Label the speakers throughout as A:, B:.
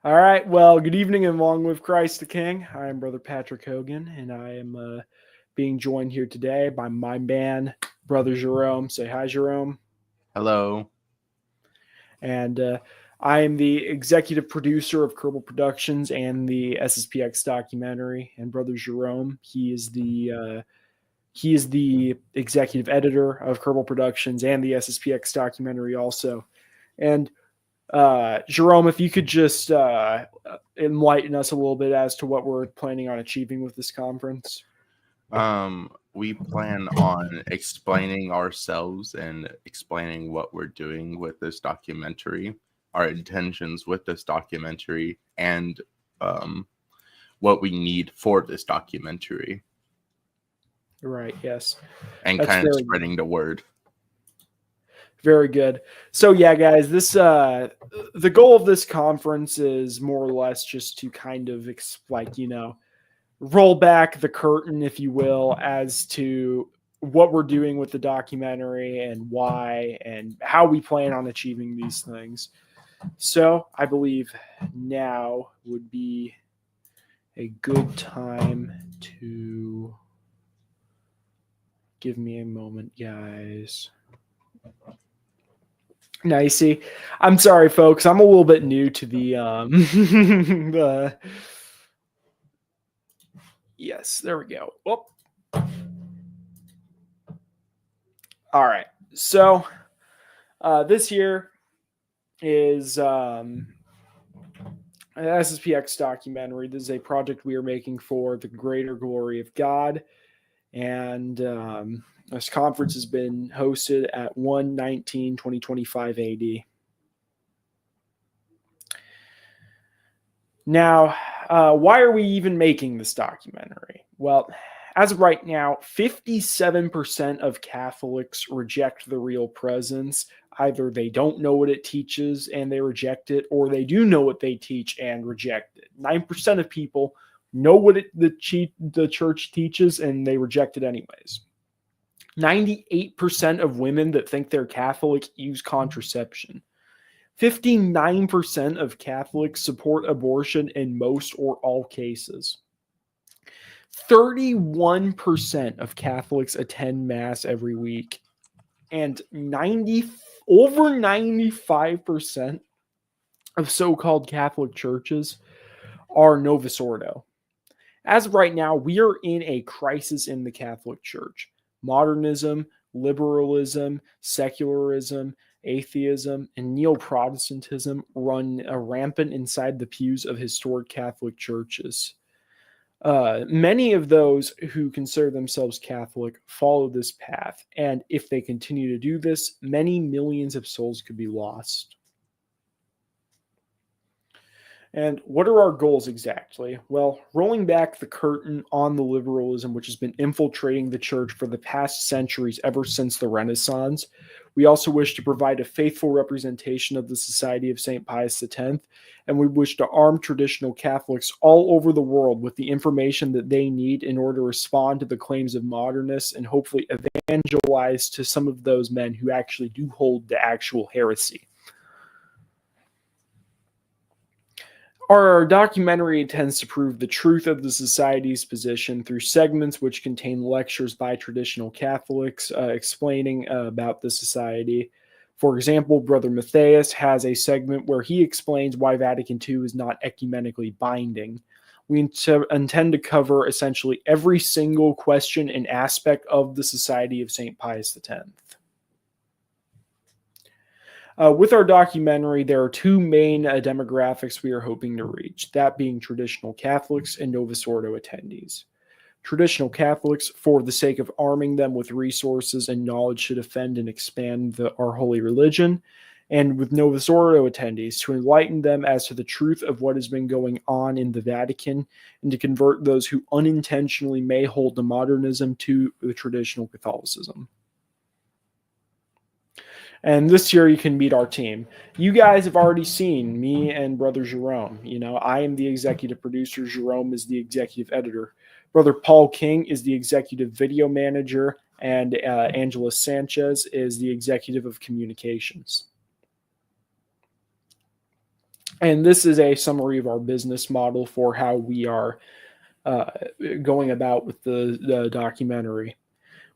A: All right. Well, good evening and long live Christ the King. I am Brother Patrick Hogan, and I am being joined here today by my man, Brother Jerome. Say hi, Jerome.
B: Hello.
A: And I am the executive producer of Kerbal Productions and the SSPX documentary. And Brother Jerome, he is the executive editor of Kerbal Productions and the SSPX documentary also. And Jerome, if you could just enlighten us a little bit as to what we're planning on achieving with this conference.
B: We plan on explaining ourselves and explaining what we're doing with this documentary, our intentions with this documentary, and what we need for this documentary.
A: Right, yes.
B: And kind of spreading the word.
A: Very good. So yeah, guys, this the goal of this conference is more or less just to kind of roll back the curtain, if you will, as to what we're doing with the documentary and why and how we plan on achieving these things. So I believe now would be a good time to give me a moment, guys. Now you see, I'm sorry, folks. I'm a little bit new to the yes, there we go. Whoop. All right. So this here is an SSPX documentary. This is a project we are making for the greater glory of God. And this conference has been hosted at 1/19/2025 AD. Now, why are we even making this documentary? Well, as of right now, 57% of Catholics reject the real presence. Either they don't know what it teaches and they reject it, or they do know what they teach and reject it. 9% of people know what the church teaches and they reject it anyways. 98% of women that think they're Catholic use contraception. 59% of Catholics support abortion in most or all cases. 31% of Catholics attend Mass every week. And over 95% of so-called Catholic churches are Novus Ordo. As of right now, we are in a crisis in the Catholic Church. Modernism, liberalism, secularism, atheism, and neo-Protestantism run rampant inside the pews of historic Catholic churches. Many of those who consider themselves Catholic follow this path, and if they continue to do this, many millions of souls could be lost. And what are our goals exactly? Well, rolling back the curtain on the liberalism which has been infiltrating the church for the past centuries ever since the Renaissance. We also wish to provide a faithful representation of the Society of St. Pius X, and we wish to arm traditional Catholics all over the world with the information that they need in order to respond to the claims of modernists and hopefully evangelize to some of those men who actually do hold the actual heresy. Our documentary intends to prove the truth of the Society's position through segments which contain lectures by traditional Catholics explaining about the Society. For example, Brother Matthias has a segment where he explains why Vatican II is not ecumenically binding. We intend to cover essentially every single question and aspect of the Society of St. Pius X. With our documentary, there are two main demographics we are hoping to reach, that being traditional Catholics and Novus Ordo attendees. Traditional Catholics, for the sake of arming them with resources and knowledge to defend and expand our holy religion, and with Novus Ordo attendees to enlighten them as to the truth of what has been going on in the Vatican and to convert those who unintentionally may hold to modernism to the traditional Catholicism. And this year you can meet our team. You guys have already seen me and Brother Jerome. I am the executive producer. Jerome is the executive editor. Brother Paul King is the executive video manager, and Angela Sanchez is the executive of communications. And this is a summary of our business model for how we are going about with the documentary.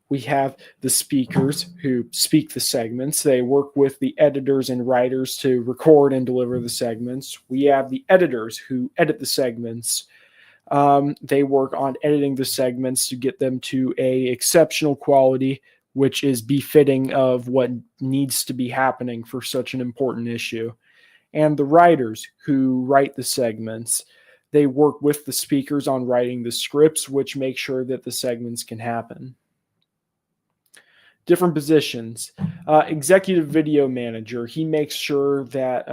A: We have the speakers who speak the segments. They work with the editors and writers to record and deliver the segments. We have the editors who edit the segments. They work on editing the segments to get them to a exceptional quality, which is befitting of what needs to be happening for such an important issue. And the writers who write the segments, they work with the speakers on writing the scripts, which make sure that the segments can happen. Different positions. Executive video manager, he makes sure that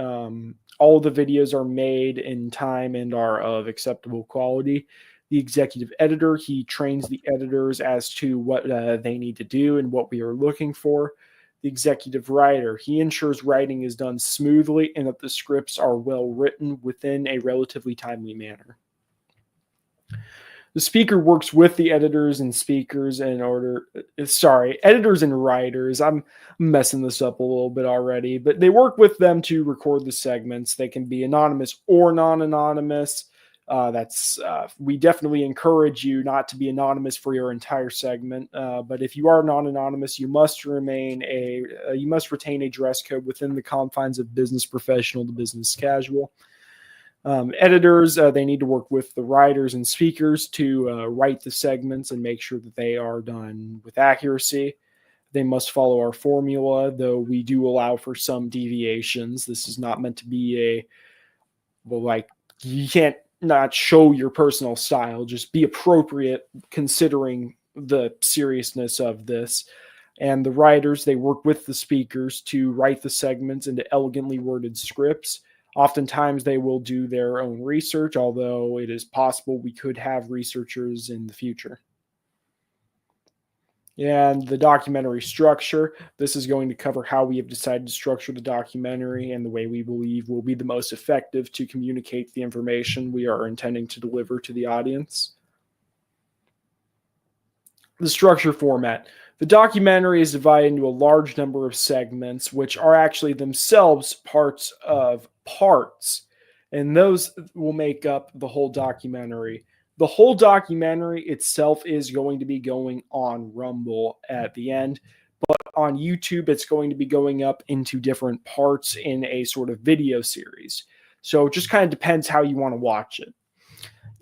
A: all the videos are made in time and are of acceptable quality. The executive editor, he trains the editors as to what they need to do and what we are looking for. The executive writer, he ensures writing is done smoothly and that the scripts are well written within a relatively timely manner. The speaker works with the editors and speakers editors and writers. I'm messing this up a little bit already, but they work with them to record the segments. They can be anonymous or non-anonymous. We definitely encourage you not to be anonymous for your entire segment. But if you are non-anonymous, you must retain a dress code within the confines of business professional to business casual. Editors, they need to work with the writers and speakers to write the segments and make sure that they are done with accuracy. They must follow our formula, though we do allow for some deviations. This is not meant to be you can't not show your personal style, just be appropriate considering the seriousness of this. And the writers, they work with the speakers to write the segments into elegantly worded scripts. Oftentimes they will do their own research, although it is possible we could have researchers in the future. And the documentary structure, this is going to cover how we have decided to structure the documentary and the way we believe will be the most effective to communicate the information we are intending to deliver to the audience. The structure format. The documentary is divided into a large number of segments, which are actually themselves parts of parts, and those will make up the whole documentary. The whole documentary itself is going to be going on Rumble at the end, but on YouTube, it's going to be going up into different parts in a sort of video series. So it just kind of depends how you want to watch it.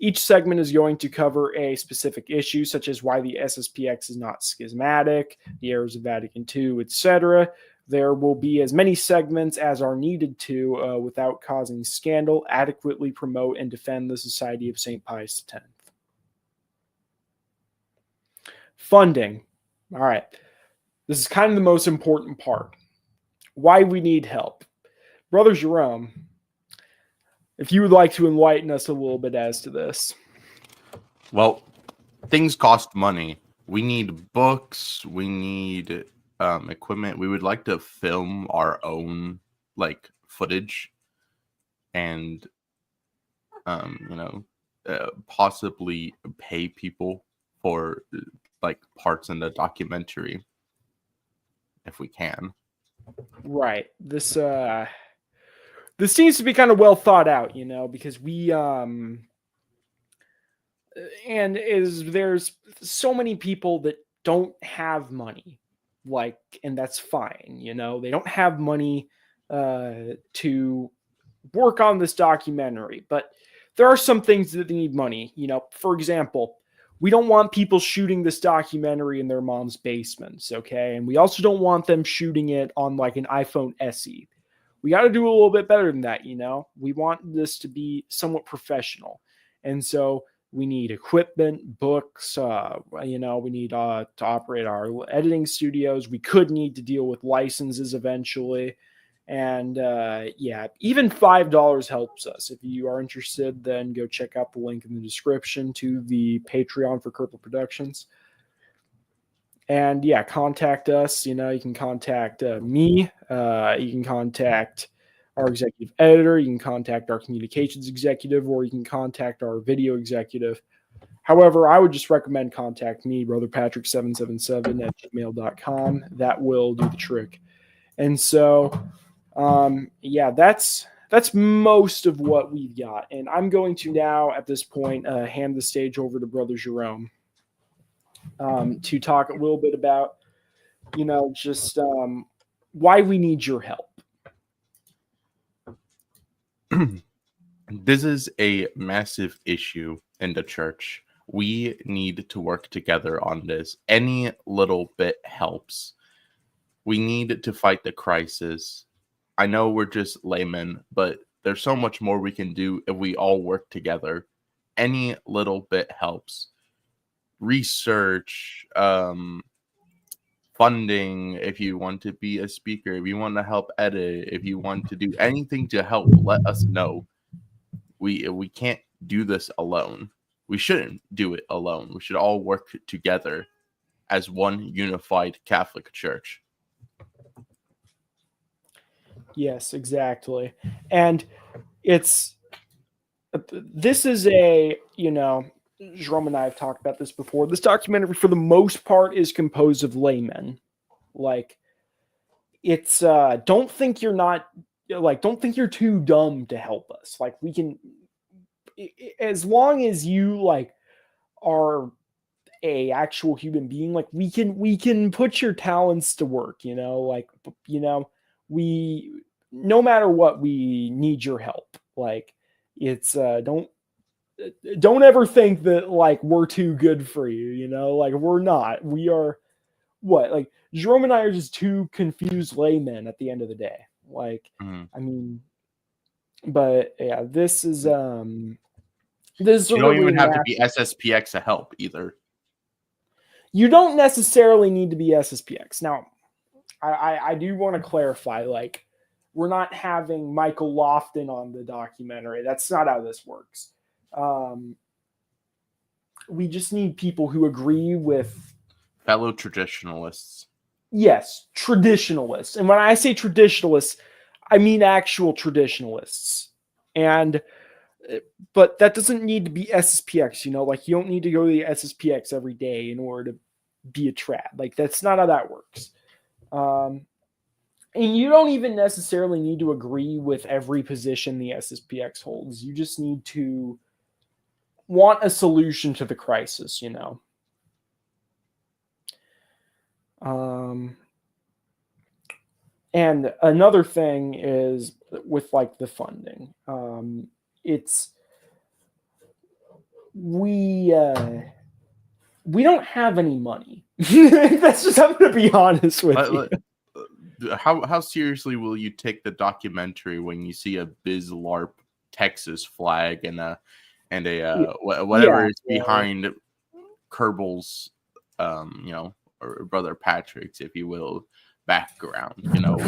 A: Each segment is going to cover a specific issue, such as why the SSPX is not schismatic, the errors of Vatican II, etc. There will be as many segments as are needed to, without causing scandal, adequately promote and defend the Society of St. Pius X. Funding. All right. This is kind of the most important part. Why we need help. Brother Jerome, if you would like to enlighten us a little bit as to this.
B: Well, things cost money. We need books. We need equipment. We would like to film our own footage and possibly pay people for parts in the documentary if we can.
A: Right. This seems to be kind of well thought out, because there's so many people that don't have money, and that's fine, they don't have money to work on this documentary, but there are some things that they need money, for example, we don't want people shooting this documentary in their mom's basements, okay? And we also don't want them shooting it on an iPhone SE. We got to do a little bit better than that, We want this to be somewhat professional. And so we need equipment, books, we need to operate our editing studios. We could need to deal with licenses eventually. And even $5 helps us. If you are interested, then go check out the link in the description to the Patreon for Kerple Productions. And contact us. You can contact me. You can contact our executive editor. You can contact our communications executive, or you can contact our video executive. However, I would just recommend contact me, Brother Patrick777 at gmail.com. That will do the trick. And so, that's that's most of what we've got. And I'm going to now, at this point, hand the stage over to Brother Jerome to talk a little bit about, just why we need your help.
B: This is a massive issue in the church. We need to work together on this. Any little bit helps. We need to fight the crisis. I know we're just laymen, but there's so much more we can do if we all work together. Any little bit helps. Research, funding, if you want to be a speaker, if you want to help edit, if you want to do anything to help, let us know. We can't do this alone. We shouldn't do it alone. We should all work together as one unified Catholic Church.
A: Yes, exactly. And this is Jerome and I have talked about this before. This documentary, for the most part, is composed of laymen. Like, it's don't think you're too dumb to help us. Like, we can, as long as you are a actual human being, like we can put your talents to work. We, no matter what, we need your help. Like, it's don't ever think that we're too good for you. We're not. We are what, Jerome and I are just two confused laymen at the end of the day. I mean, but yeah, this is a
B: You don't
A: really
B: even have to be SSPX to help either.
A: You don't necessarily need to be SSPX. Now, I do want to clarify, we're not having Michael Lofton on the documentary. That's not how this works. We just need people who agree with
B: fellow traditionalists.
A: Yes, traditionalists. And when I say traditionalists, I mean actual traditionalists. But that doesn't need to be SSPX, you don't need to go to the SSPX every day in order to be a trad. That's not how that works. And you don't even necessarily need to agree with every position the SSPX holds. You just need to want a solution to the crisis, And another thing is with the funding. We don't have any money. That's just, I'm going to be honest with you.
B: How seriously will you take the documentary when you see a BizLARP Texas flag and whatever is behind Kerbal's, or Brother Patrick's, if you will, background,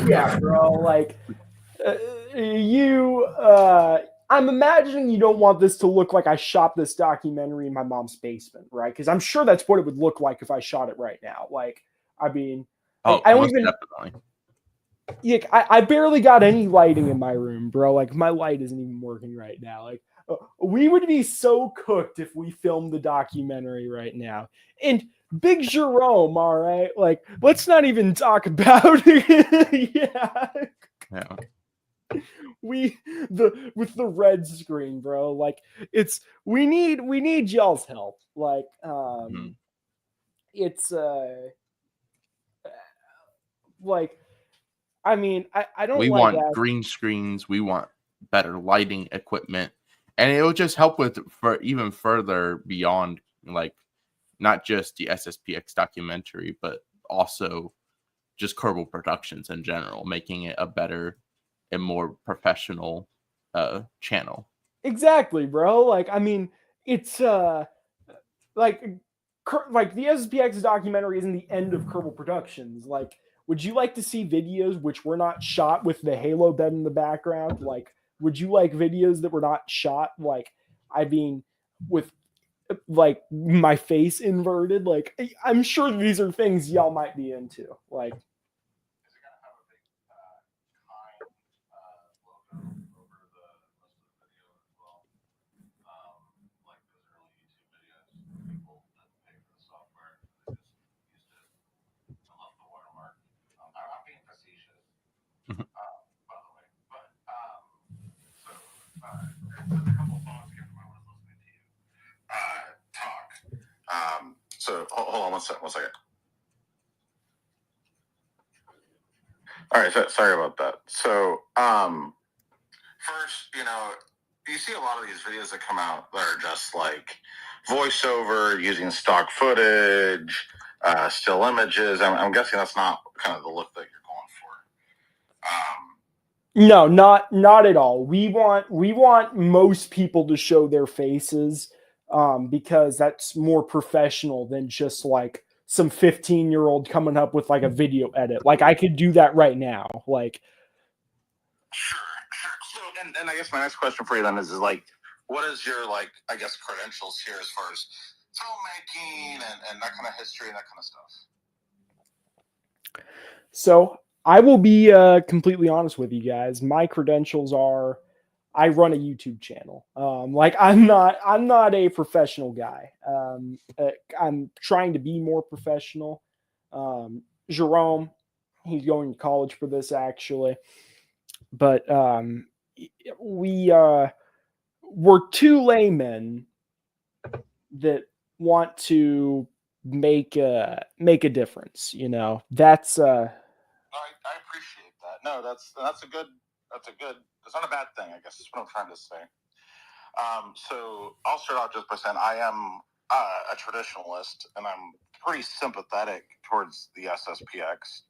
A: Yeah, bro. I'm imagining you don't want this to look like I shot this documentary in my mom's basement, right? Because I'm sure that's what it would look like if I shot it right now. I don't even.
B: Definitely.
A: Yeah, I barely got any lighting in my room, bro. My light isn't even working right now. We would be so cooked if we filmed the documentary right now. And Big Jerome, all right? Let's not even talk about it. Yeah. With the red screen, bro. We need y'all's help. It's I mean, I don't.
B: We want green screens. We want better lighting equipment, and it will just help for even further beyond, not just the SSPX documentary, but also just Kerbal Productions in general, making it a better and more professional channel.
A: Exactly, bro. I mean, it's the SSPX documentary isn't the end of Kerbal Productions. Would you like to see videos which were not shot with the Halo bed in the background? Would you like videos that were not shot with my face inverted? I'm sure these are things y'all might be into.
C: So hold on one second. All right, sorry about that. So first, you see a lot of these videos that come out that are just like voiceover using stock footage, still images. I'm guessing that's not kind of the look that you're going for.
A: No, not at all. We want most people to show their faces, because that's more professional than just like some 15-year-old coming up with like a video edit. Like I could do that right now. Like,
C: sure. So, and I guess my next question for you then is like, what is your I guess credentials here as far as filmmaking and that kind of history and that kind of stuff?
A: So I will be completely honest with you guys. My credentials are I run a YouTube channel. I'm not a professional guy. I'm trying to be more professional. Jerome, he's going to college for this actually, but we're two laymen that want to make a difference. That's
C: I appreciate that. No, that's a good. It's not a bad thing, I guess. Is what I'm trying to say. So I'll start out just by saying I am a traditionalist, and I'm pretty sympathetic towards the SSPX.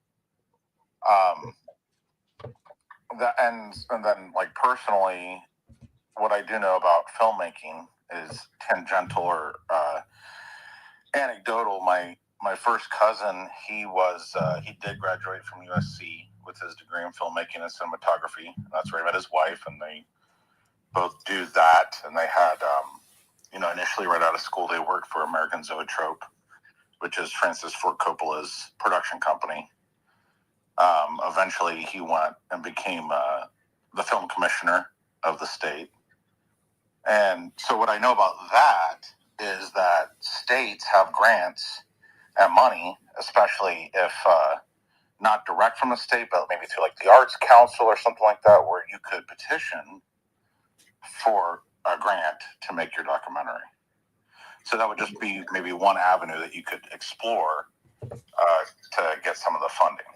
C: And then personally, what I do know about filmmaking is tangential or anecdotal. My first cousin, he did graduate from USC with his degree in filmmaking and cinematography. That's where he met his wife, and they both do that. And they had, initially right out of school, they worked for American Zoetrope, which is Francis Ford Coppola's production company. Eventually, he went and became the film commissioner of the state. And so what I know about that is that states have grants and money, especially if not direct from the state, but maybe through the Arts Council or something like that, where you could petition for a grant to make your documentary. So that would just be maybe one avenue that you could explore to get some of the funding.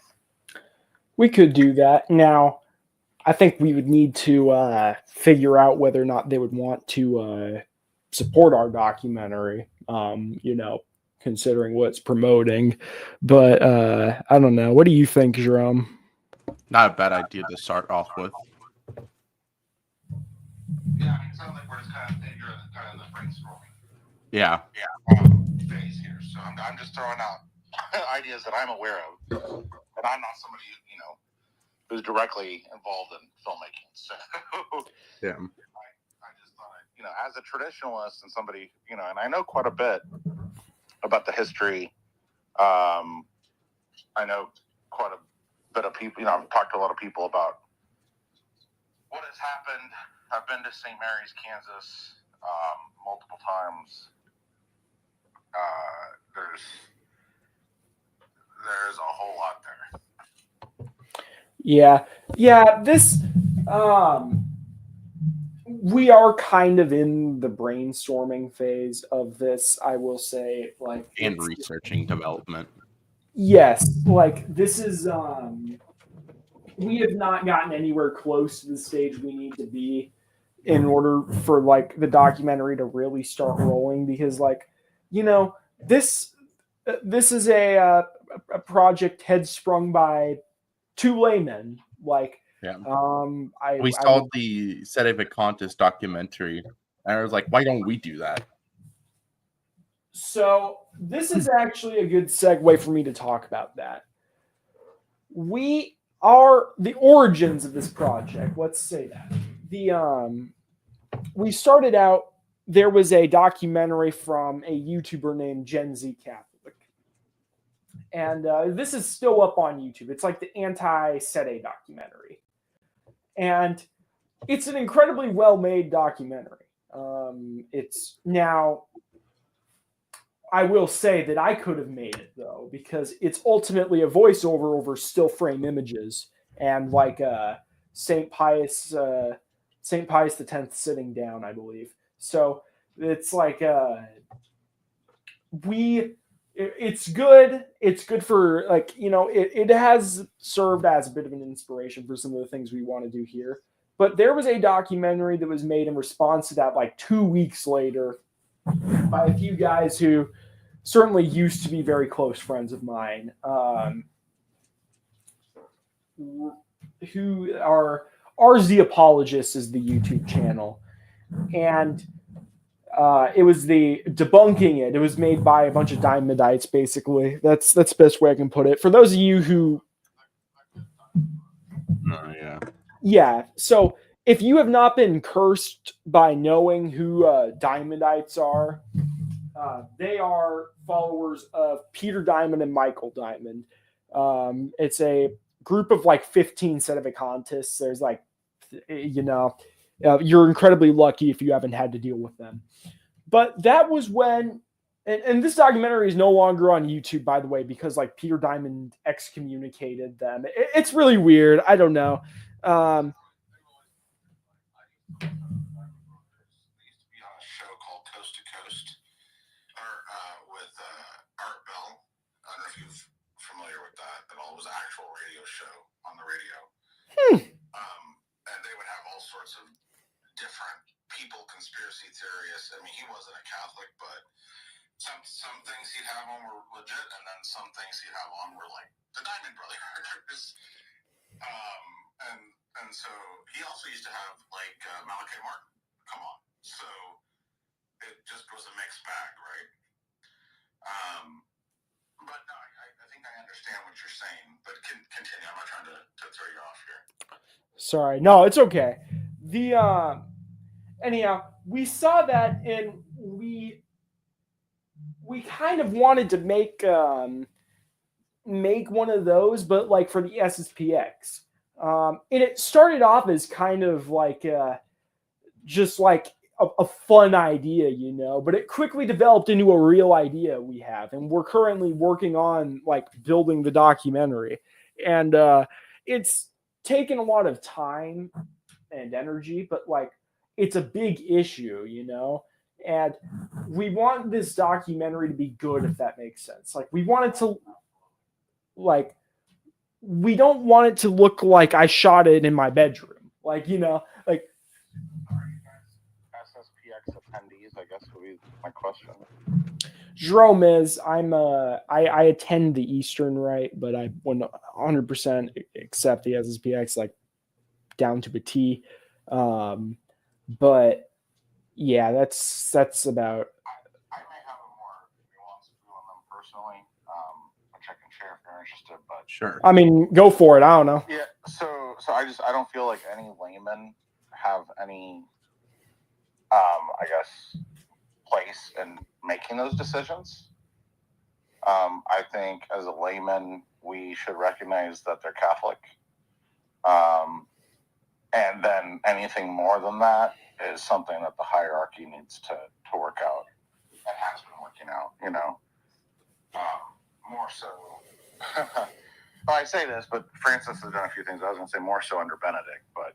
A: We could do that. Now, I think we would need to figure out whether or not they would want to support our documentary, considering what it's promoting. But I don't know. What do you think, Jerome?
B: Not a bad idea to start off with.
C: Yeah, it sounds like we're just kind of in the brainstorming.
B: Yeah.
C: Phase here. So I'm just throwing out ideas that I'm aware of, and I'm not somebody who's directly involved in filmmaking. So
B: yeah,
C: I just thought, as a traditionalist and somebody, and I know quite a bit about the history. I know quite a bit of people. I've talked to a lot of people about what has happened. I've been to St. Mary's, Kansas, multiple times. There's a whole lot there.
A: Yeah. This, we are kind of in the brainstorming phase of this. I will say,
B: and researching development.
A: Yes, this is. We have not gotten anywhere close to the stage we need to be in order for the documentary to really start rolling, because this is a project headsprung by two laymen.
B: We saw the Sedevacantis documentary, and I was like, why don't we do that?
A: So this is actually a good segue for me to talk about that. We are the origins of this project. Let's say that we started out. There was a documentary from a YouTuber named Gen Z Catholic, and this is still up on YouTube. It's like the anti-Sede documentary, and it's an incredibly well-made documentary. It's now. I will say that I could have made it though, because it's ultimately a voiceover over still frame images and Saint Pius X sitting down, I believe. So it's we it's good. It's good for, like, it has served as a bit of an inspiration for some of the things we want to do here. But there was a documentary that was made in response to that like 2 weeks later by a few guys who certainly used to be very close friends of mine, who are Ars the Apologists is the YouTube channel. And it was the debunking it. It was made by a bunch of Diamondites, basically. That's the best way I can put it. For those of you who, yeah. So if you have not been cursed by knowing who Diamondites are, they are followers of Peter Diamond and Michael Diamond. It's a group of like 15 sedevacantists. There's like, you're incredibly lucky if you haven't had to deal with them. But that was when, and this documentary is no longer on YouTube, by the way, because like Peter Diamond excommunicated them. It's really weird. I don't know.
C: Actual radio show on the radio. And they would have all sorts of different people, conspiracy theorists. I mean, he wasn't a Catholic, but some things he'd have on were legit, and then some things he'd have on were like the Diamond Brothers. And so he also used to have like Malachi Martin come on. So it just was a mixed bag, right? But no, I think I understand what you're saying, but continue. I'm not trying to throw you off here.
A: Sorry. No, it's okay. Anyhow, we saw that, and we kind of wanted to make one of those, but like for the SSPX. And it started off as kind of like just like a fun idea, but it quickly developed into a real idea we have, and we're currently working on like building the documentary, and it's taken a lot of time and energy, but like it's a big issue, and we want this documentary to be good, if that makes sense. Like we want it to, like, we don't want it to look like I shot it in my bedroom, like, like
C: SSPX attendees, I guess, would be my question.
A: Jerome is. I attend the Eastern Rite, but I 100% accept the SSPX like down to a T. But yeah, that's about.
C: I may have a more nuanced view on them personally, which I can share if you're interested. But
B: sure.
A: I mean, go for it. I don't know.
C: Yeah. So I don't feel like any laymen have any, I guess, place in making those decisions. I think as a layman, we should recognize that they're Catholic. And then anything more than that is something that the hierarchy needs to work out, and has been working out, more so. Well, I say this, but Francis has done a few things. I was going to say more so under Benedict, but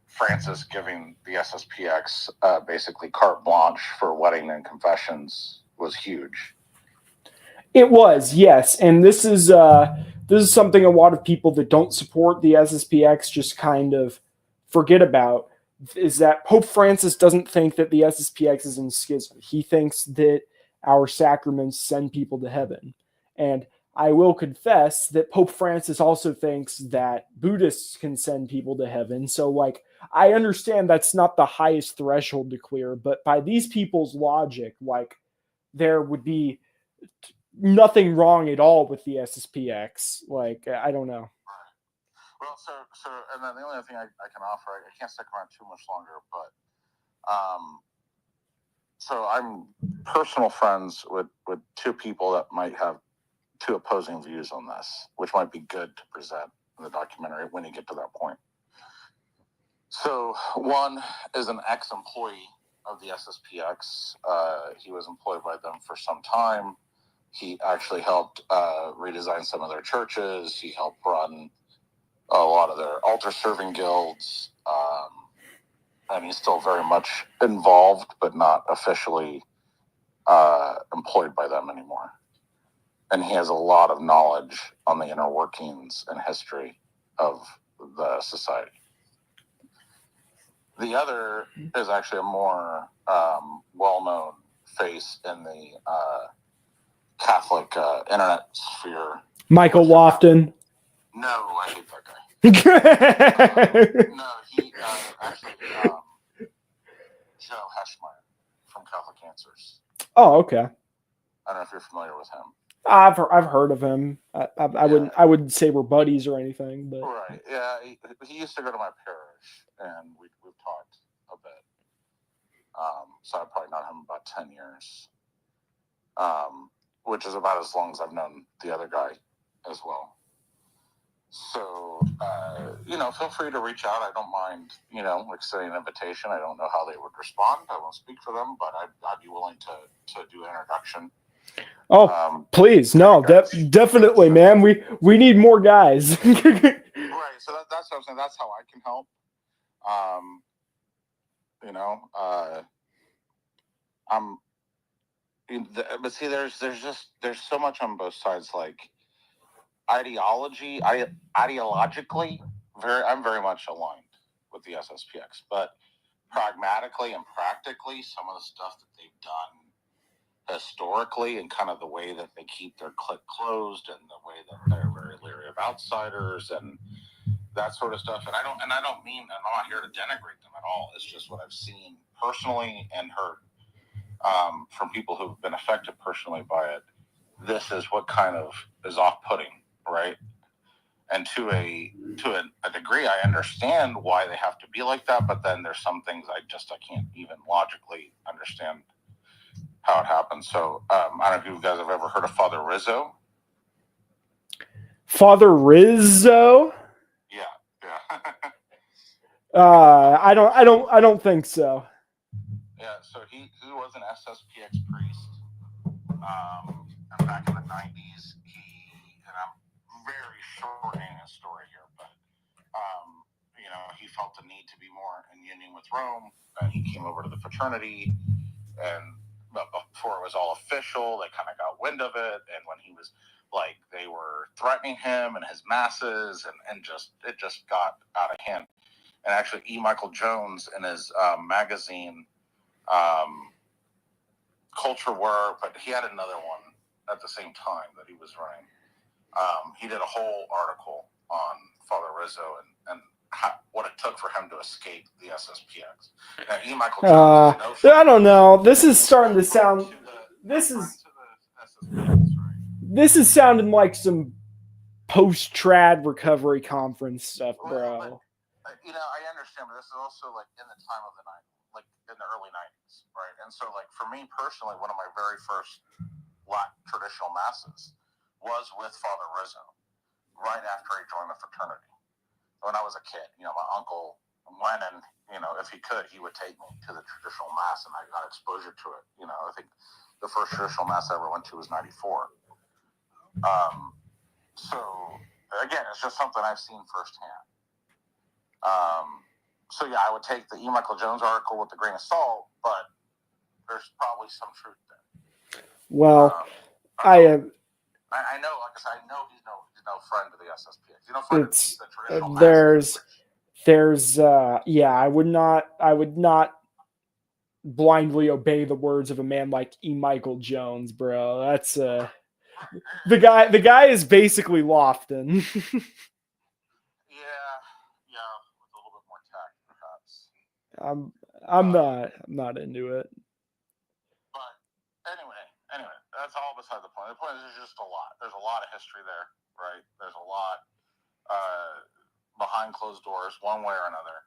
C: Francis giving the SSPX basically carte blanche for wedding and confessions was huge.
A: It was, yes, and this is something a lot of people that don't support the SSPX just kind of forget about, is that Pope Francis doesn't think that the SSPX is in schism. He thinks that our sacraments send people to heaven. And I will confess that Pope Francis also thinks that Buddhists can send people to heaven. So, like, I understand that's not the highest threshold to clear, but by these people's logic, like, there would be nothing wrong at all with the SSPX. Like, I don't know.
C: Well, so, and then the only other thing I can offer, I can't stick around too much longer, but, so I'm personal friends with two people that might have two opposing views on this, which might be good to present in the documentary when you get to that point. So one is an ex-employee of the SSPX. He was employed by them for some time. He actually helped redesign some of their churches. He helped run a lot of their altar-serving guilds. And he's still very much involved, but not officially employed by them anymore. And he has a lot of knowledge on the inner workings and history of the society. The other is actually a more well-known face in the Catholic internet sphere.
A: Michael Lofton.
C: No, I hate that guy. No, he actually Joe Heschmeyer from Catholic Answers.
A: Oh, okay.
C: I don't know if you're familiar with him.
A: I've heard of him. I wouldn't say we're buddies or anything, but
C: right. Yeah, he used to go to my parish, and we've talked a bit. So I've probably known him about 10 years, which is about as long as I've known the other guy as well. So, feel free to reach out. I don't mind, extending an invitation. I don't know how they would respond. I won't speak for them, but I'd be willing to do an introduction.
A: Oh, please. No, definitely, man. We need more guys.
C: Right. So that's what I'm saying. That's how I can help. But see, there's so much on both sides. Like ideologically, I'm very much aligned with the SSPX, but pragmatically and practically, some of the stuff that they've done historically and kind of the way that they keep their clique closed and the way that they're very leery of outsiders and that sort of stuff. And I don't mean, I'm not here to denigrate them at all. It's just what I've seen personally and heard from people who've been affected personally by it. This is what kind of is off-putting, right? And to a degree, I understand why they have to be like that, but then there's some things I can't even logically understand how it happens. So I don't know if you guys have ever heard of Father Rizzo.
A: Father Rizzo?
C: Yeah.
A: I don't think so.
C: Yeah, so he was an SSPX priest. And back in the 90s, and I'm very shortening his story here, but he felt the need to be more in union with Rome, and he came over to the fraternity, but before it was all official, they kind of got wind of it, and when he was like, they were threatening him and his masses, and it just got out of hand. And actually, E. Michael Jones in his magazine, Culture War, but he had another one at the same time that he was running. He did a whole article on Father Rizzo and what it took for him to escape the SSPX. Now, E. Michael Jones,
A: I don't know. This is starting to sound. This is sounding like some post-trad recovery conference stuff, bro.
C: But, I understand, but this is also like in the time of the 90s, like in the early 90s, right? And so, like for me personally, one of my very first traditional masses was with Father Rizzo, right after he joined the fraternity. When I was a kid, my uncle went and, if he could, he would take me to the traditional mass, and I got exposure to it. I think the first traditional mass I ever went to was 94. So again, it's just something I've seen firsthand. So yeah, I would take the E. Michael Jones article with a grain of salt, but there's probably some truth there.
A: Well,
C: I know, like I said, I know he's no friend of the SSPX. He's no friend of the traditional
A: there's I would not blindly obey the words of a man like E. Michael Jones, bro. That's the guy is basically Lofton.
C: Yeah, with a little bit more tact, perhaps.
A: I'm not into it.
C: But anyway, that's all beside the point. The point is there's just a lot. There's a lot of history there, right? There's a lot behind closed doors, one way or another.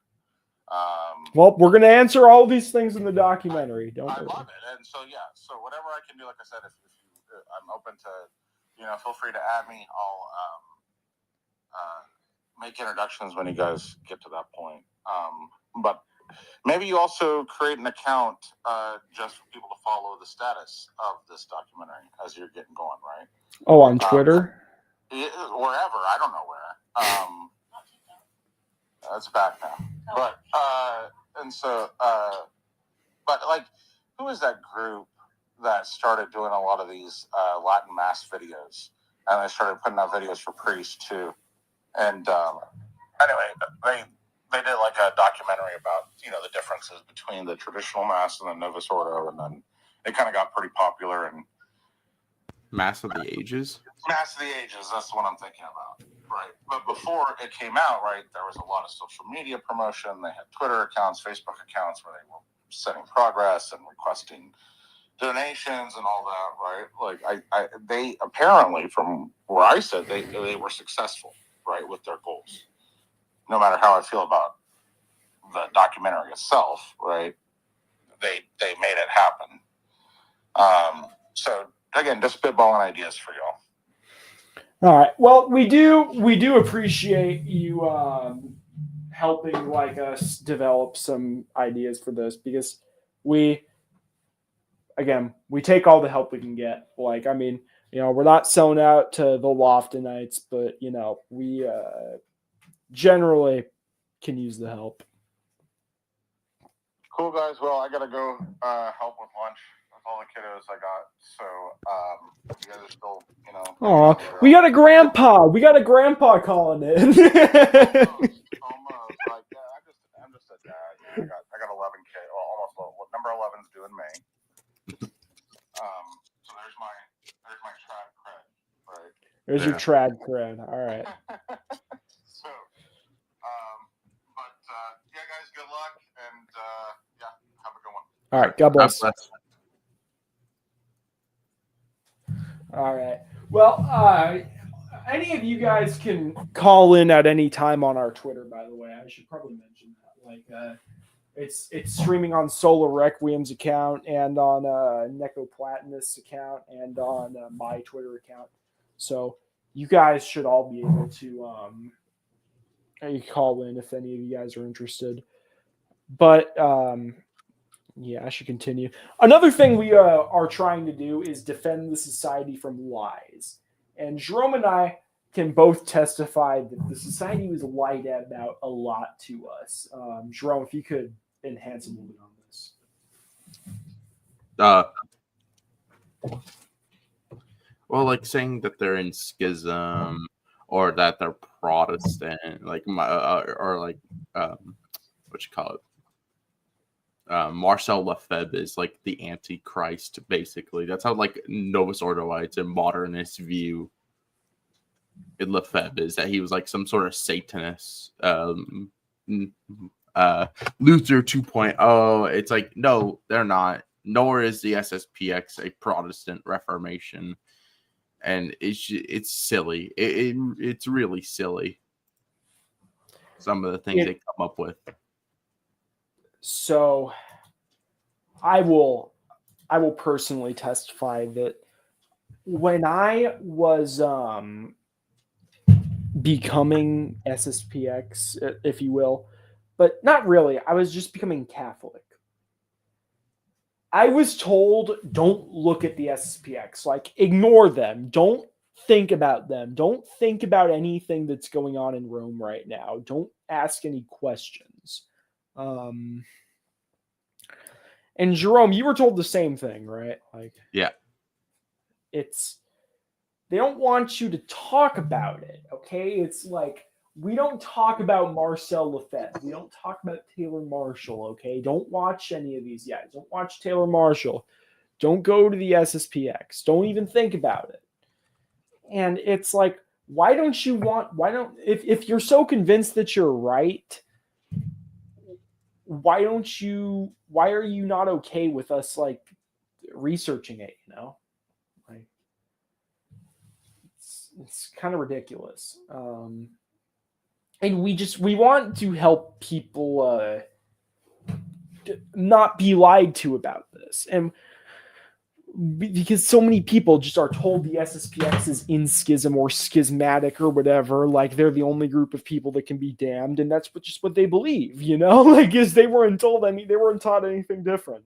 A: Well, we're gonna answer all these things in the documentary.
C: I love it, and so whatever I can do, like I said, if I'm open to, feel free to add me. I'll make introductions when you guys get to that point. But maybe you also create an account just for people to follow the status of this documentary as you're getting going, right?
A: Oh, on Twitter?
C: Wherever. I don't know where. That's back now. But, and so, but like, who is that group that started doing a lot of these Latin Mass videos, and they started putting out videos for priests too. And anyway, they did like a documentary about the differences between the traditional Mass and the Novus Ordo, and then it kind of got pretty popular. And
B: Mass of the Ages.
C: Mass of the Ages, that's what I'm thinking about, right? But before it came out, right, there was a lot of social media promotion. They had Twitter accounts, Facebook accounts where they were setting progress and requesting donations and all that, right? Like they apparently, from where I said, they were successful, right, with their goals. No matter how I feel about the documentary itself, right, they made it happen. So again, just spitballing ideas for y'all.
A: All right. Well, we do appreciate you helping like us develop some ideas for this, because we take all the help we can get. Like, I mean, we're not selling out to the Loftonites, but we generally can use the help.
C: Cool, guys. Well, I gotta go help with lunch with all the kiddos I got. So you guys are still,
A: Oh, we got a grandpa. We got a grandpa calling in.
C: almost. Like, I'm just a dad. I got 11 kids. Well, almost. Number 11's due in May. So there's my trad cred, right?
A: There's your trad cred. All right.
C: So, but yeah, guys, good luck, and yeah, have a good one.
A: All right. God bless. All right. Well, any of you guys can call in at any time on our Twitter, by the way. I should probably mention that. Like, it's streaming on Solar Requiem's account and on Necoplatinus account and on my Twitter account. So you guys should all be able to call in if any of you guys are interested. But yeah, I should continue. Another thing we are trying to do is defend the society from lies. And Jerome and I can both testify that the society was lied about a lot to us. Jerome, if you could enhance a little bit on this.
B: Well, like saying that they're in schism or that they're Protestant, like or like what you call it? Marcel Lefebvre is like the Antichrist, basically. That's how like Novus Ordoites and modernists view Lefebvre, is that he was like some sort of Satanist. Luther 2.0. It's like, no, they're not. Nor is the SSPX a Protestant Reformation, and it's silly. It's really silly. Some of the things they come up with.
A: So, I will personally testify that when I was becoming SSPX, if you will, but not really, I was just becoming Catholic. I was told, don't look at the SSPX, like ignore them, don't think about them, don't think about anything that's going on in Rome right now, don't ask any questions. And Jerome, you were told the same thing, right? Like,
B: yeah,
A: they don't want you to talk about it. Okay. It's like, we don't talk about Marcel Lefebvre. We don't talk about Taylor Marshall. Okay. Don't watch any of these guys. Don't watch Taylor Marshall. Don't go to the SSPX. Don't even think about it. And it's like, if you're so convinced that you're right, why are you not okay with us like researching it, Like, it's kind of ridiculous. And we want to help people not be lied to about this. And because so many people just are told the SSPX is in schism or schismatic or whatever, like they're the only group of people that can be damned, and that's just what they believe, like, because they weren't taught anything different.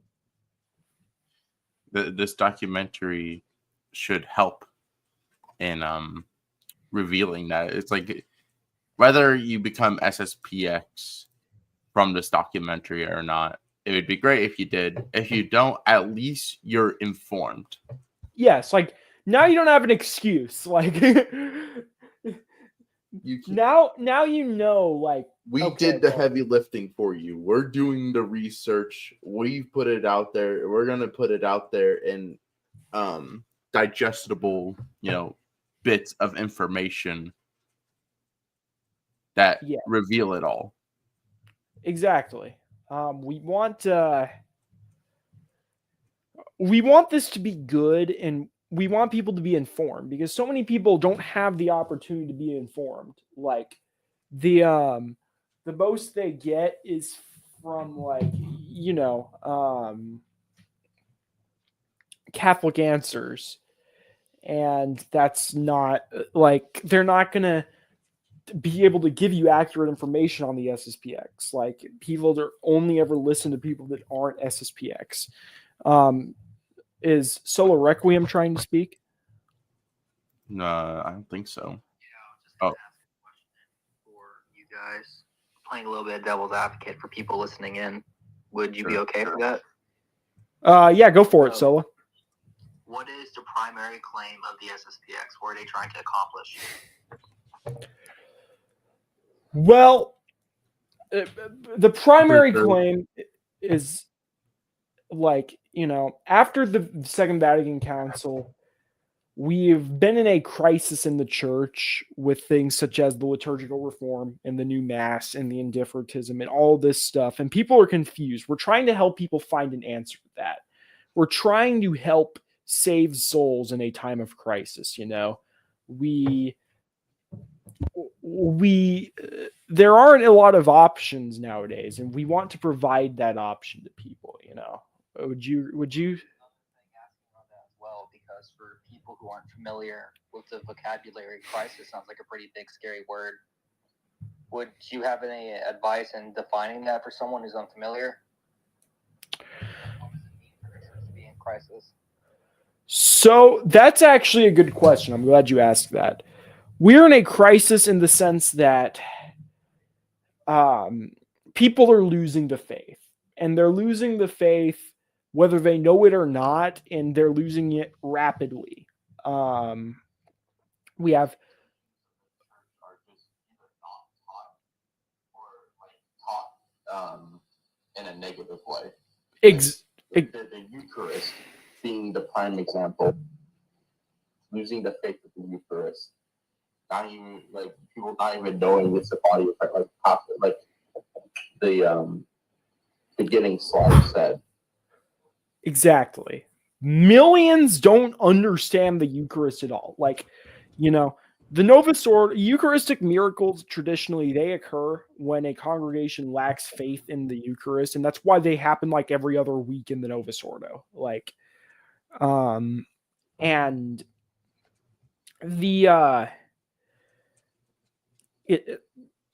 B: This documentary should help in revealing that. It's like, whether you become SSPX from this documentary or not, it would be great if you did. If you don't, at least you're informed.
A: Yes, like now you don't have an excuse. Like now you know, like
B: we did the heavy lifting for you. We're doing the research. We've put it out there. We're gonna put it out there in digestible, bits of information that reveal it all.
A: Exactly. We want this to be good, and we want people to be informed, because so many people don't have the opportunity to be informed. Like the most they get is from Catholic Answers, and that's not like they're not gonna be able to give you accurate information on the SSPX. Like people that only ever listen to people that aren't SSPX. Is Solo Requiem trying to speak?
B: No, I don't think so.
D: Yeah, for you guys, playing a little bit of devil's advocate for people listening in. Would you be okay with that?
A: Yeah, go for it, Solo.
D: What is the primary claim of the SSPX? What are they trying to accomplish?
A: Well, the primary claim is after the Second Vatican Council, we've been in a crisis in the church with things such as the liturgical reform and the new mass and the indifferentism and all this stuff. And people are confused. We're trying to help people find an answer to that. We're trying to help save souls in a time of crisis. There aren't a lot of options nowadays, and we want to provide that option to people. Would you?
D: Well, because for people who aren't familiar with the vocabulary, crisis sounds like a pretty big, scary word. Would you have any advice in defining that for someone who's unfamiliar? What does it mean for the church to be in crisis?
A: So that's actually a good question. I'm glad you asked that. We're in a crisis in the sense that people are losing the faith, and they're losing the faith whether they know it or not, and they're losing it rapidly. We have
B: in a negative way.
A: The
B: Eucharist being the prime example. Losing the faith of the Eucharist. Not even people not even knowing it's the body of Christ, like the beginning slide said.
A: Exactly. Millions don't understand the Eucharist at all. The Novus Ordo, Eucharistic miracles traditionally they occur when a congregation lacks faith in the Eucharist, and that's why they happen every other week in the Novus Ordo. And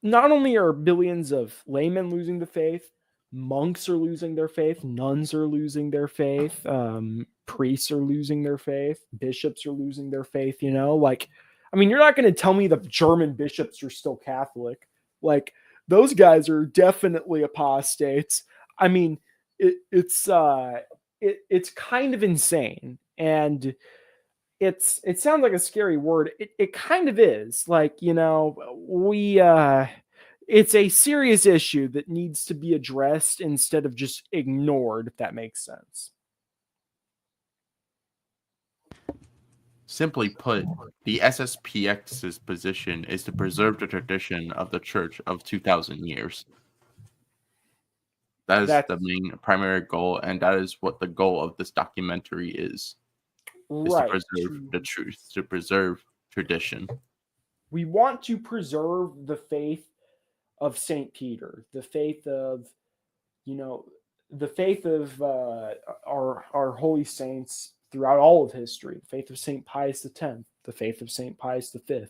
A: not only are billions of laymen losing the faith, monks are losing their faith, nuns are losing their faith, priests are losing their faith, bishops are losing their faith. You're not going to tell me the German bishops are still Catholic. Those guys are definitely apostates. It's kind of insane, and it sounds like a scary word. It kind of is. It's a serious issue that needs to be addressed instead of just ignored, if that makes sense.
B: Simply put, the SSPX's position is to preserve the tradition of the Church of 2,000 years. That's the main primary goal, and that is what the goal of this documentary is.
A: Right.
B: To preserve the truth, to preserve tradition.
A: We want to preserve the faith of St. Peter, the faith of, our holy saints throughout all of history, the faith of St. Pius X, the faith of St. Pius V,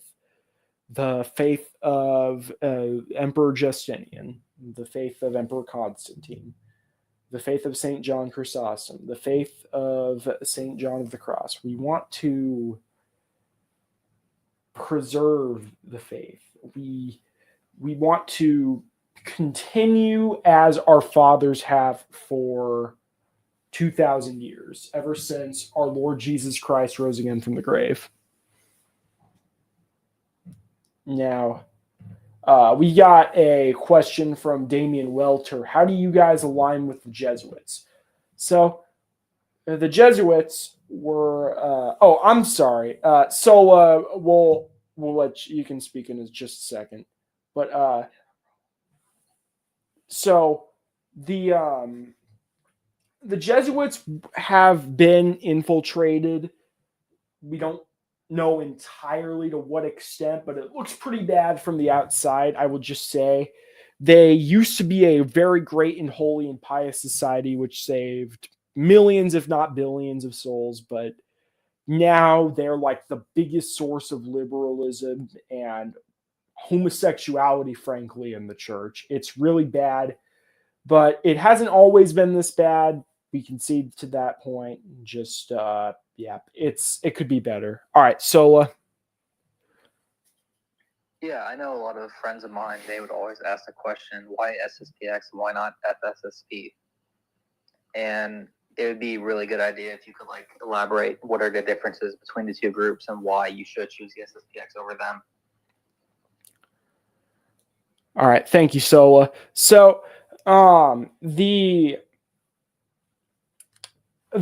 A: the faith of Emperor Justinian, the faith of Emperor Constantine, the faith of St. John Chrysostom, the faith of St. John of the Cross. We want to preserve the faith. We want to continue as our fathers have for 2,000 years, ever since our Lord Jesus Christ rose again from the grave. Now, we got a question from Damian Welter. How do you guys align with the Jesuits? So, the Jesuits were. I'm sorry. We'll let you can speak in just a second. But so the Jesuits have been infiltrated. We don't know entirely to what extent, but it looks pretty bad from the outside. I will just say they used to be a very great and holy and pious society, which saved millions, if not billions, of souls. But now they're like the biggest source of liberalism and homosexuality, frankly, in the church. It's really bad, but it hasn't always been this bad. We concede to that point. Just it could be better. All right, Sola.
D: Yeah, I know a lot of friends of mine, they would always ask the question, why SSPX, why not FSSP? And it would be a really good idea if you could like elaborate what are the differences between the two groups and why you should choose the SSPX over them.
A: All right, thank you, Sola. So the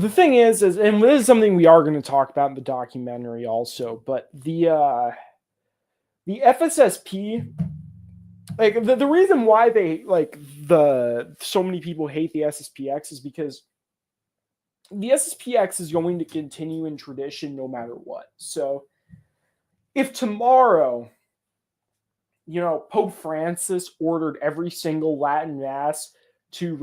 A: thing is, and this is something we are going to talk about in the documentary also, but the FSSP, like the reason why they so many people hate the SSPX is because the SSPX is going to continue in tradition no matter what. So if tomorrow, Pope Francis ordered every single Latin mass to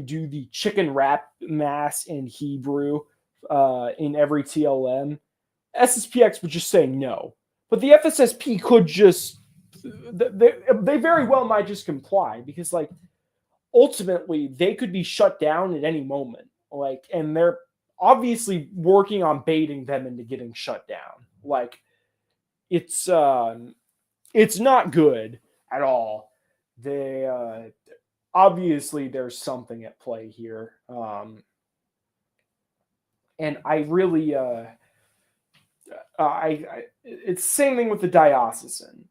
A: do the chicken wrap mass in Hebrew in every TLM, SSPX would just say no. But the FSSP could just, they very well might just comply, because ultimately they could be shut down at any moment. And they're obviously working on baiting them into getting shut down. It's not good at all. They obviously there's something at play here, and I really it's the same thing with the diocesan.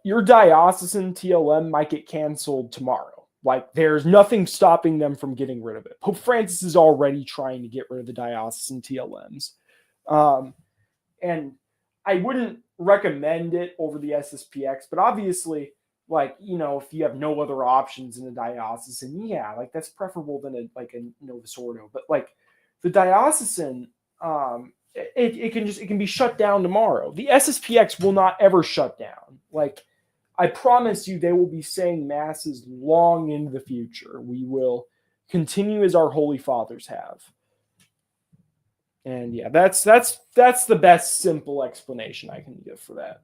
A: Your diocesan TLM might get canceled tomorrow. There's nothing stopping them from getting rid of it. Pope Francis is already trying to get rid of the diocesan TLMs, and I wouldn't recommend it over the SSPX, but obviously, if you have no other options in a diocesan, that's preferable than a Novus Ordo. But the diocesan, it can be shut down tomorrow. The SSPX will not ever shut down. I promise you, they will be saying masses long into the future. We will continue as our holy fathers have. And that's the best simple explanation I can give for that.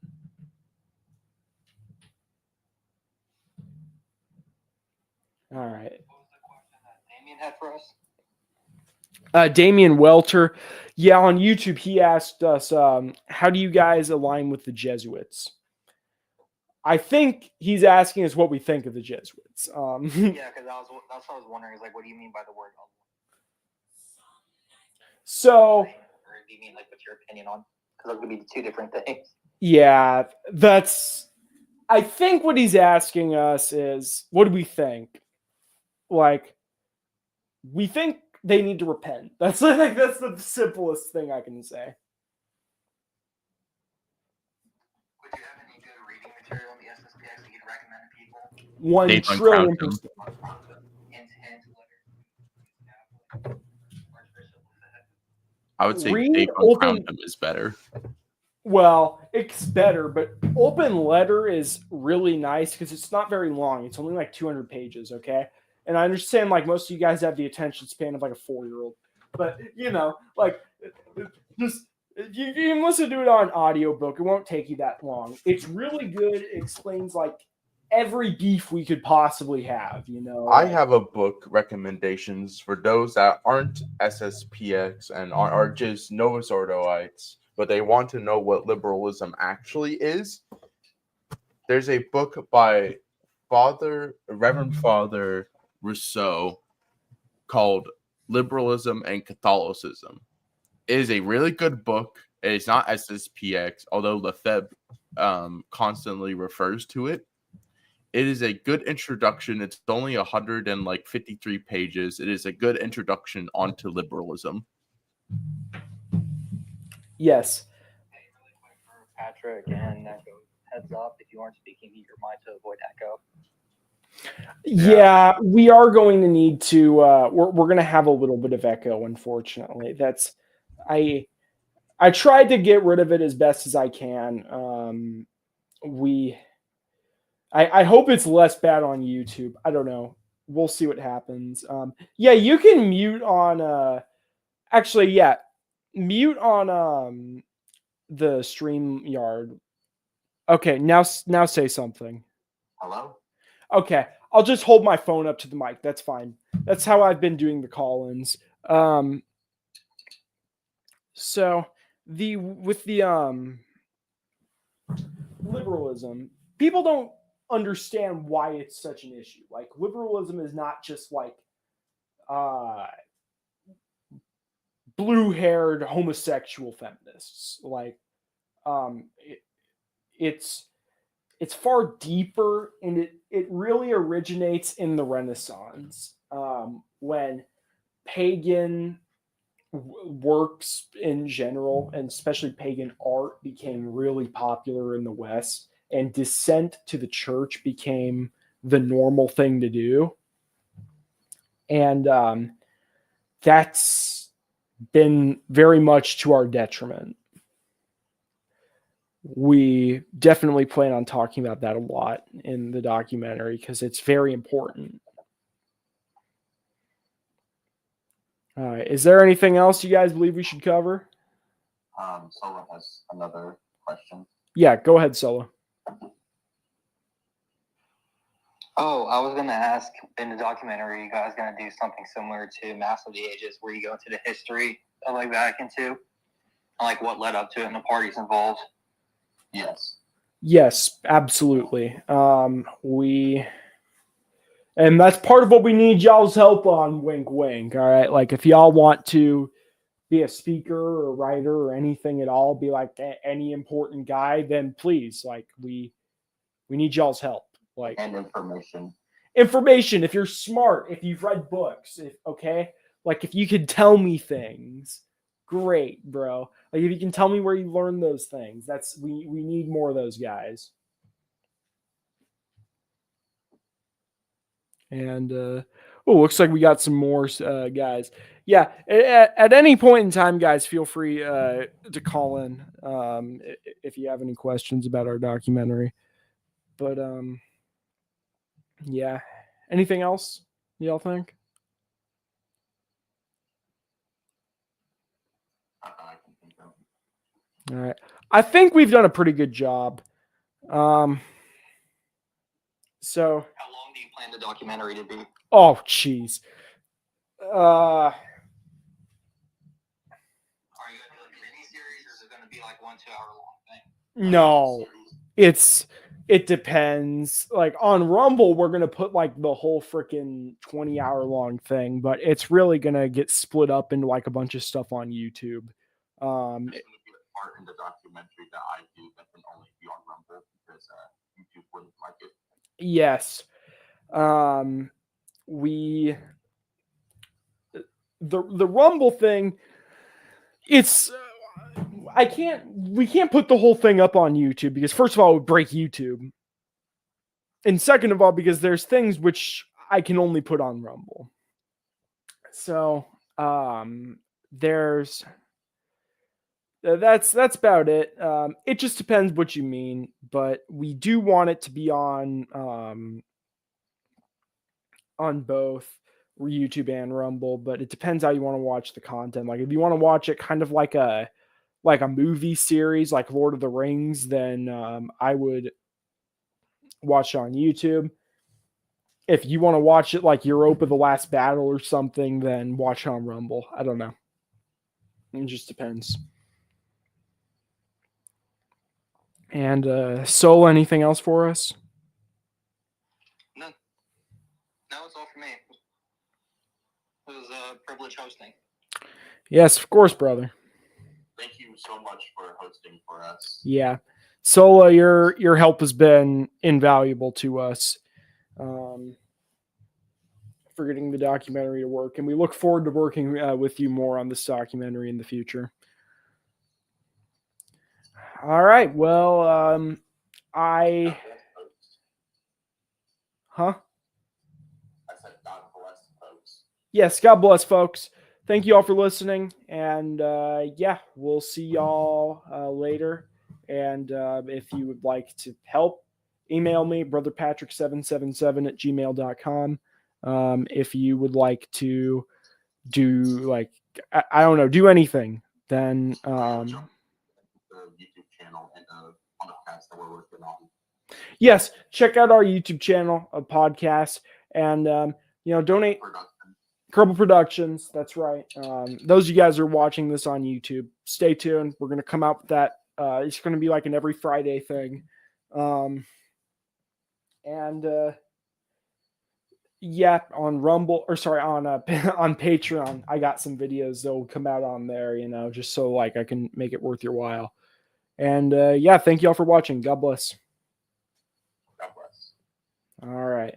A: All right.
D: What was the question that Damien had for us?
A: Damian Welter. Yeah, on YouTube, he asked us, how do you guys align with the Jesuits? I think he's asking us what we think of the Jesuits.
D: Yeah, because that's what I was wondering, is what do you mean by the word?
A: So,
D: or do you mean what's your opinion on? Because those could be two different things.
A: Yeah, I think what he's asking us is, what do we think? We think they need to repent. That's the simplest thing I can say.
D: Would you have any good reading material on the SSPX that you'd recommend to people?
A: 1
B: Dave on
A: trillion
B: Crown
A: percent.
B: I would say
A: Read
B: Dave on
A: open-
B: Crown is better.
A: Well, it's better, but open letter is really nice because it's not very long. It's only 200 pages, okay? And I understand most of you guys have the attention span of a 4-year-old. But, just you can listen to it on audiobook. It won't take you that long. It's really good. It explains every beef we could possibly have,
B: I have a book recommendations for those that aren't SSPX and are just Novus Ordoites, but they want to know what liberalism actually is. There's a book by Reverend Father Rousseau called Liberalism and Catholicism. It is a really good book. It is not SSPX, although Lefebvre constantly refers to it. It is a good introduction. It's only 153 pages. It is a good introduction onto liberalism.
A: Yes.
D: Patrick and Echo, heads up, if you aren't speaking, mute your mic to avoid echo.
A: Yeah, we are going to need to. We're going to have a little bit of echo, unfortunately. I tried to get rid of it as best as I can. I hope it's less bad on YouTube. I don't know. We'll see what happens. Yeah, you can mute on. Actually, yeah, mute on the StreamYard. Okay, now say something.
C: Hello?
A: Okay, I'll just hold my phone up to the mic. That's fine. That's how I've been doing the call-ins. So with the liberalism, people don't understand why it's such an issue. Like, liberalism is not just like blue-haired homosexual feminists. Like, it's far deeper, and it really originates in the Renaissance, when pagan works in general, and especially pagan art, became really popular in the West, and dissent to the church became the normal thing to do. And that's been very much to our detriment. We definitely plan on talking about that a lot in the documentary because it's very important. All right. Is there anything else you guys believe we should cover?
C: Solo has another question.
A: Yeah, go ahead, Solo.
D: Oh, I was going to ask, in the documentary, are you guys going to do something similar to Mass of the Ages, where you go into the history of like Vatican II, and like what led up to it and the parties involved?
A: Yes, absolutely. And that's part of what we need y'all's help on, wink, wink. All right. Like, if y'all want to be a speaker or a writer or anything at all, be like any important guy, then please, like, we need y'all's help. Like,
C: And information.
A: If you're smart, if you've read books, like, if you could tell me things, great, bro. Like, if you can tell me where you learned those things, we need more of those guys. And looks like we got some more guys. Yeah, at any point in time, guys, feel free to call in if you have any questions about our documentary. But yeah, anything else y'all think? All right, I think we've done a pretty good job. So,
D: how long do you plan the documentary to be?
A: Oh, jeez.
D: Are you going to do like a mini series, or is it going to be like 1 2 hour long thing?
A: No, it depends. Like, on Rumble, we're gonna put like the whole freaking 20-hour long thing, but it's really gonna get split up into like a bunch of stuff on YouTube.
C: There's going to be a part in the documentary that I do that can only be on Rumble because YouTube wouldn't like it.
A: Yes. The Rumble thing, it's we can't put the whole thing up on YouTube because, first of all, it would break YouTube. And second of all, because there's things which I can only put on Rumble. So that's about it. It just depends what you mean, but we do want it to be on both YouTube and Rumble, but it depends how you want to watch the content. Like, if you want to watch it kind of like a movie series like Lord of the Rings, then I would watch it on YouTube. If you want to watch it like Europa the Last Battle or something, then watch it on Rumble. I don't know. It just depends. And Sol, anything else for us?
D: It was a privilege hosting.
A: Yes, of course, brother.
B: Thank you so much for hosting for us.
A: Yeah. Sola, your help has been invaluable to us for getting the documentary to work, and we look forward to working with you more on this documentary in the future. All right. Well, I
B: said God bless, folks.
A: Yes, God bless, folks. Thank you all for listening, and yeah, we'll see y'all later. And if you would like to help, email me, brotherpatrick777@gmail.com. If you would like to do, like, I don't know, do anything, then
B: The YouTube channel and the podcast that we're working on.
A: yes, check out our YouTube channel, a podcast, and donate. Kerbal Productions, that's right. Those of you guys are watching this on YouTube, stay tuned. We're going to come out with that. It's going to be like an every Friday thing. Yeah, on Rumble, or sorry, on Patreon, I got some videos that will come out on there, just so like I can make it worth your while. And yeah, thank you all for watching. God bless.
B: God bless.
A: All right.